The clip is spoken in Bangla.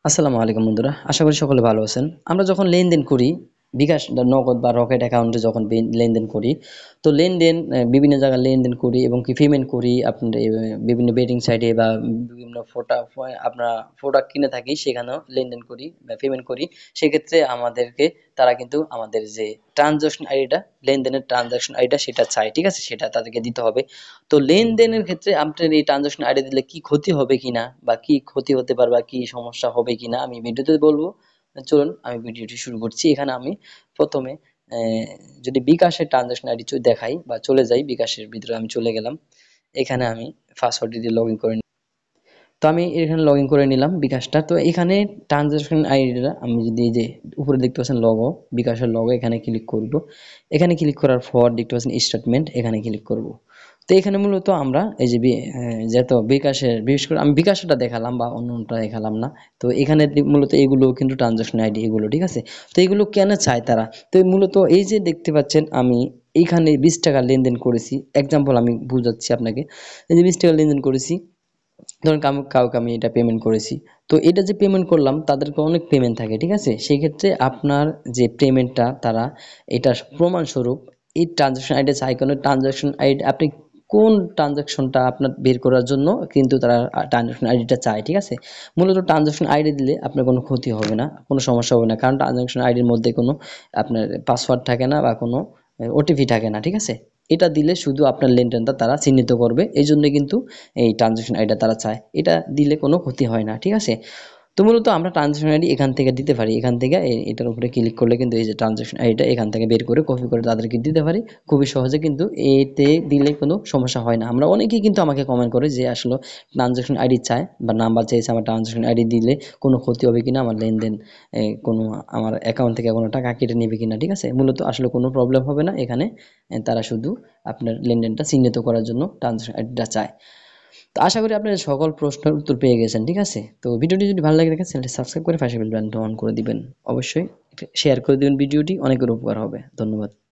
আসসালামু আলাইকুম বন্ধুরা, আশা করি সকলে ভালো আছেন। আমরা যখন লেনদেন করি বিকাশ নগদ বা রকেট অ্যাকাউন্টে যখন লেনদেন করি, তো লেনদেন বিভিন্ন জায়গায় লেনদেন করি এবং কি পেমেন্ট করি আপনার বিভিন্ন বেটিং সাইটে বা বিভিন্ন আপনার প্রোডাক্ট কিনে থাকি সেখানেও লেনদেন করি বা পেমেন্ট করি। সেক্ষেত্রে আমাদেরকে তারা কিন্তু আমাদের যে ট্রানজাকশন আইডিটা, লেনদেনের ট্রানজাকশন আইডিটা সেটা চায়, ঠিক আছে? সেটা তাদেরকে দিতে হবে। তো লেনদেনের ক্ষেত্রে আপনার এই ট্রানজাকশন আইডি দিলে কি ক্ষতি হবে কিনা বা কি ক্ষতি হতে পারে বা কি সমস্যা হবে কিনা আমি ভিডিওতে বলবো। চলুন আমি ভিডিওটি শুরু করছি। এখানে আমি প্রথমে যদি বিকাশের ট্রানজাকশন আইডি দেখাই বা চলে যাই, বিকাশের ভিতরে আমি চলে গেলাম। এখানে আমি পাসওয়ার্ড দিয়ে লগ ইন করে তো আমি এখানে লগ ইন করে নিলাম বিকাশটা। তো এখানে ট্রানজাকশন আইডিটা আমি যদি এই যে উপরে দেখতে পাচ্ছেন লগো, বিকাশের লগো, এখানে ক্লিক করব। এখানে ক্লিক করার পর দেখতে পাচ্ছেন স্টেটমেন্ট, এখানে ক্লিক করব। তো এখানে মূলত আমরা এই যে যেহেতু বিকাশের, বিশেষ করে আমি বিকাশটা দেখালাম বা অন্যটা দেখালাম না। তো এখানে মূলত এগুলো কিন্তু ট্রানজাকশন আইডি এগুলো, ঠিক আছে? তো এগুলো কেন চায় তারা? তো মূলত এই যে দেখতে পাচ্ছেন আমি এইখানে 20 টাকা লেনদেন করেছি, এক্সাম্পল আমি বুঝাচ্ছি আপনাকে। এই যে 20 টাকা লেনদেন করেছি, ধরুন কাউকে আমি এটা পেমেন্ট করেছি। তো এটা যে পেমেন্ট করলাম তাদেরকে অনেক পেমেন্ট থাকে, ঠিক আছে? সেই ক্ষেত্রে আপনার যে পেমেন্টটা তারা এটা প্রমাণস্বরূপ এই ট্রানজাকশন আইডি চাই, কোনো ট্রানজাকশন আইডি আপনি কোন ট্রানজাকশনটা আপনার বের করার জন্য কিন্তু তারা ট্রানজাকশন আইডিটা চায়, ঠিক আছে? মূলত ট্রানজাকশন আইডি দিলে আপনার কোনো ক্ষতি হবে না, কোনো সমস্যা হবে না, কারণ ট্রানজাকশন আইডির মধ্যে কোনো আপনার পাসওয়ার্ড থাকে না বা কোনো ওটিপি থাকে না, ঠিক আছে? এটা দিলে শুধু আপনার লেনদেনটা তারা চিহ্নিত করবে, এই জন্য কিন্তু এই ট্রানজাকশন আইডিটা তারা চায়। এটা দিলে কোনো ক্ষতি হয় না, ঠিক আছে? তো মূলত আমরা ট্রানজাকশন আইডি এখান থেকে দিতে পারি। এখান থেকে এটার উপরে ক্লিক করলে কিন্তু এই যে ট্রানজাকশন আইডিটা এখান থেকে বের করে কপি করে তাদেরকে দিতে পারি খুবই সহজে। কিন্তু এতে দিলে কোনো সমস্যা হয় না। আমরা অনেকেই কিন্তু আমাকে কমেন্ট করে যে আসলে ট্রানজাকশন আইডি চায় বা নাম্বার চাইছে, আমার ট্রানজাকশন আইডি দিলে কোনো ক্ষতি হবে কিনা, আমার লেনদেন কোনো আমার অ্যাকাউন্ট থেকে কোনো টাকা কেটে নেবে কিনা, ঠিক আছে? মূলত আসলে কোনো প্রবলেম হবে না এখানে। তারা শুধু আপনার লেনদেনটা চিহ্নিত করার জন্য ট্রানজাকশন আইডিটা চায়। তো আশা করি আপনারা সকল প্রশ্নের উত্তর পেয়ে গেছেন, ঠিক আছে? তো ভিডিওটি যদি ভালো লাগে থাকে চ্যানেলটি সাবস্ক্রাইব করে পাশে বেল বাটনটা অন করে দিবেন। অবশ্যই শেয়ার করে দিবেন ভিডিওটি, অনেকের উপকার হবে। ধন্যবাদ।